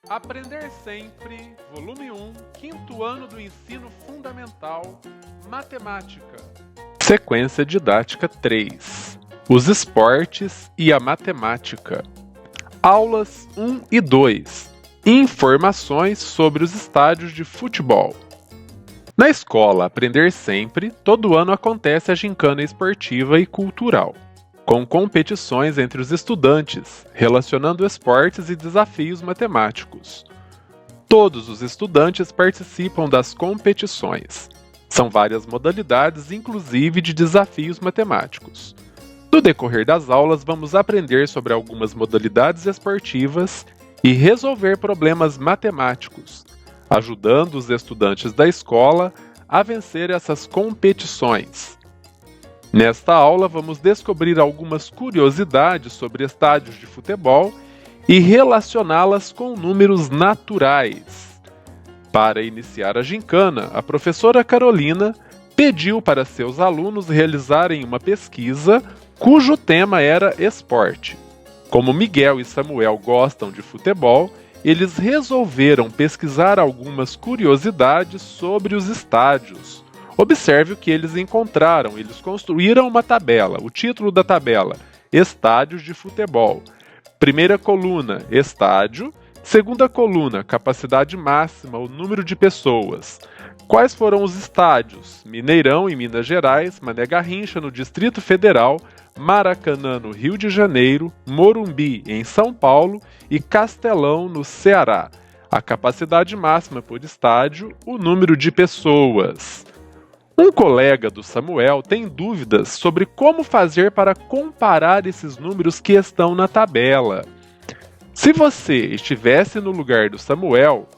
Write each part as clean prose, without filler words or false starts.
Aprender Sempre, volume 1, quinto ano do ensino fundamental, matemática. Sequência didática 3. Os esportes e a matemática. Aulas 1 e 2. Informações sobre os estádios de futebol. Na escola Aprender Sempre, todo ano acontece a gincana esportiva e cultural, com competições entre os estudantes, relacionando esportes e desafios matemáticos. Todos os estudantes participam das competições. São várias modalidades, inclusive de desafios matemáticos. No decorrer das aulas, vamos aprender sobre algumas modalidades esportivas e resolver problemas matemáticos, ajudando os estudantes da escola a vencer essas competições. Nesta aula, vamos descobrir algumas curiosidades sobre estádios de futebol e relacioná-las com números naturais. Para iniciar a gincana, a professora Carolina pediu para seus alunos realizarem uma pesquisa cujo tema era esporte. Como Miguel e Samuel gostam de futebol, eles resolveram pesquisar algumas curiosidades sobre os estádios. Observe o que eles encontraram. Eles construíram uma tabela. O título da tabela: Estádios de futebol. Primeira coluna: estádio. Segunda coluna: capacidade máxima, o número de pessoas. Quais foram os estádios? Mineirão, em Minas Gerais, Mané Garrincha, no Distrito Federal, Maracanã, no Rio de Janeiro, Morumbi, em São Paulo e Castelão, no Ceará. A capacidade máxima por estádio, o número de pessoas. Um colega do Samuel tem dúvidas sobre como fazer para comparar esses números que estão na tabela. Se você estivesse no lugar do Samuel,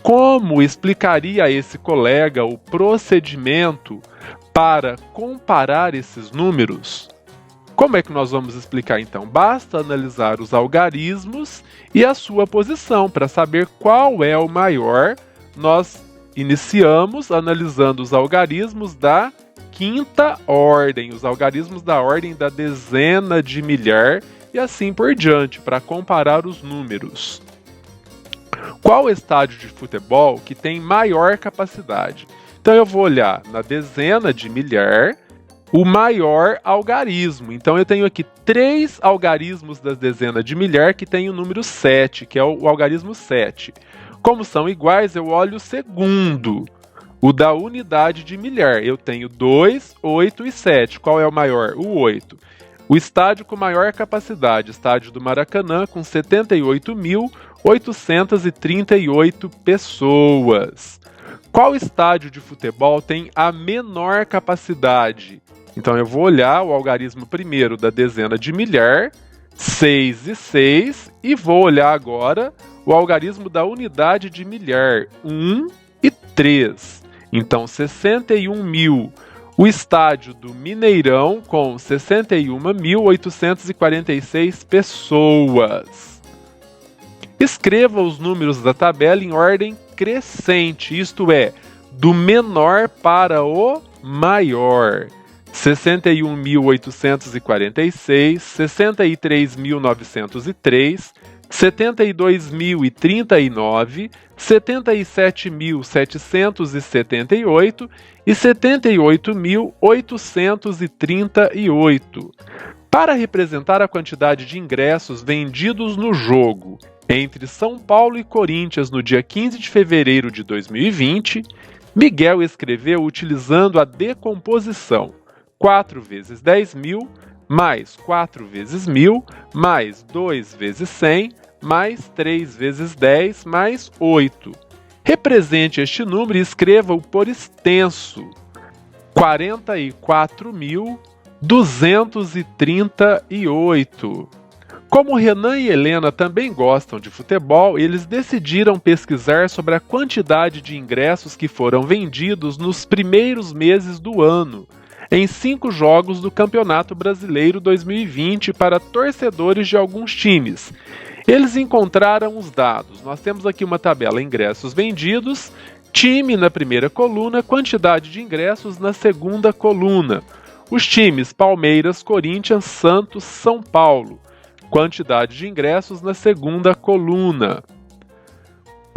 como explicaria a esse colega o procedimento para comparar esses números? Como é que nós vamos explicar então? Basta analisar os algarismos e a sua posição para saber qual é o maior. Nós iniciamos analisando os algarismos da quinta ordem, os algarismos da ordem da dezena de milhar e assim por diante, para comparar os números. Qual estádio de futebol que tem maior capacidade? Então eu vou olhar na dezena de milhar o maior algarismo. Então eu tenho aqui 3 algarismos da dezena de milhar que tem o número 7, que é o algarismo 7. Como são iguais, eu olho o segundo, o da unidade de milhar. Eu tenho 2, 8 e 7. Qual é o maior? O 8. O estádio com maior capacidade, estádio do Maracanã, com 78.838 pessoas. Qual estádio de futebol tem a menor capacidade? Então eu vou olhar o algarismo primeiro da dezena de milhar, 6 e 6, e vou olhar agora o algarismo da unidade de milhar, 1 e 3. Então 61.000. O estádio do Mineirão com 61.846 pessoas. Escreva os números da tabela em ordem crescente, isto é, do menor para o maior. 61.846, 63.903, 72.039, 77.778 e 78.838. Para representar a quantidade de ingressos vendidos no jogo entre São Paulo e Corinthians no dia 15 de fevereiro de 2020, Miguel escreveu utilizando a decomposição: 4 vezes 10.000, mais 4 vezes 1.000, mais 2 vezes 100, mais 3 vezes 10, mais 8. Represente este número e escreva-o por extenso: 44.238. Como Renan e Helena também gostam de futebol, eles decidiram pesquisar sobre a quantidade de ingressos que foram vendidos nos primeiros meses do ano, em 5 jogos do Campeonato Brasileiro 2020 para torcedores de alguns times. Eles encontraram os dados. Nós temos aqui uma tabela: ingressos vendidos, time na primeira coluna, quantidade de ingressos na segunda coluna. Os times Palmeiras, Corinthians, Santos, São Paulo. Quantidade de ingressos na segunda coluna.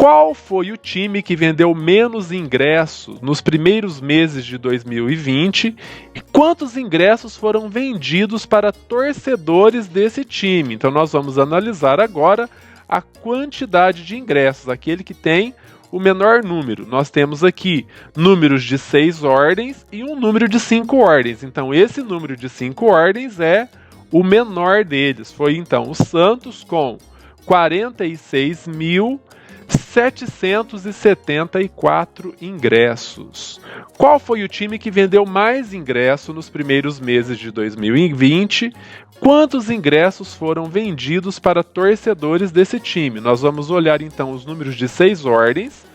Qual foi o time que vendeu menos ingressos nos primeiros meses de 2020 e quantos ingressos foram vendidos para torcedores desse time? Então nós vamos analisar agora a quantidade de ingressos, aquele que tem o menor número. Nós temos aqui números de 6 ordens e um número de 5 ordens. Então esse número de 5 ordens é o menor deles. Foi então o Santos com 46.774 ingressos. Qual foi o time que vendeu mais ingressos nos primeiros meses de 2020? Quantos ingressos foram vendidos para torcedores desse time? Nós vamos olhar então os números de 6 ordens.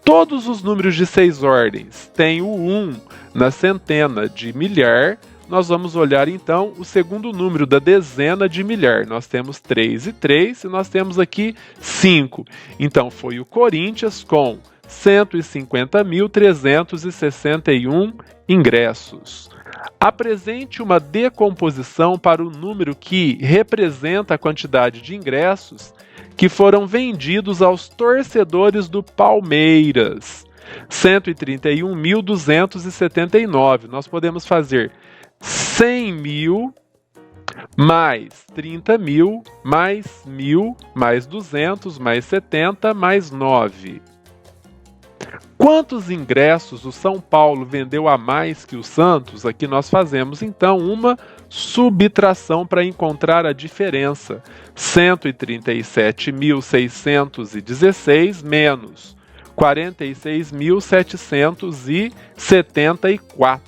Todos os números de 6 ordens têm o 1 na centena de milhar. Nós vamos olhar então o segundo número da dezena de milhar. Nós temos 3 e 3 e nós temos aqui 5. Então foi o Corinthians com 150.361 ingressos. Apresente uma decomposição para o número que representa a quantidade de ingressos que foram vendidos aos torcedores do Palmeiras. 131.279. Nós podemos fazer 100.000 mais 30.000 mais 1.000 mais 200 mais 70 mais 9. Quantos ingressos o São Paulo vendeu a mais que o Santos? Aqui nós fazemos então uma subtração para encontrar a diferença. 137.616 menos 46.774.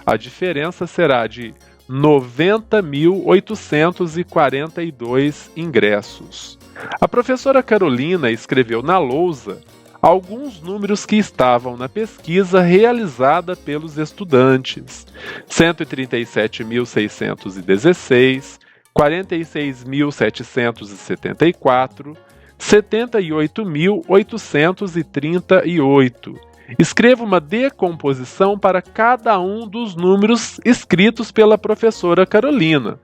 A diferença será de 90.842 ingressos. A professora Carolina escreveu na lousa alguns números que estavam na pesquisa realizada pelos estudantes: 137.616, 46.774, 78.838. Escreva uma decomposição para cada um dos números escritos pela professora Carolina.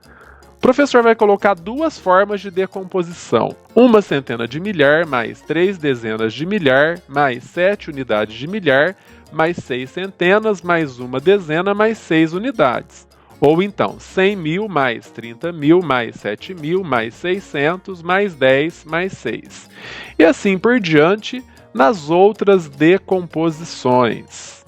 O professor vai colocar 2 formas de decomposição: uma centena de milhar, mais 3 dezenas de milhar, mais 7 unidades de milhar, mais 6 centenas, mais uma dezena, mais 6 unidades. Ou então 100.000, mais 30.000, mais 7.000, mais 600, mais 10, mais 6. E assim por diante nas outras decomposições.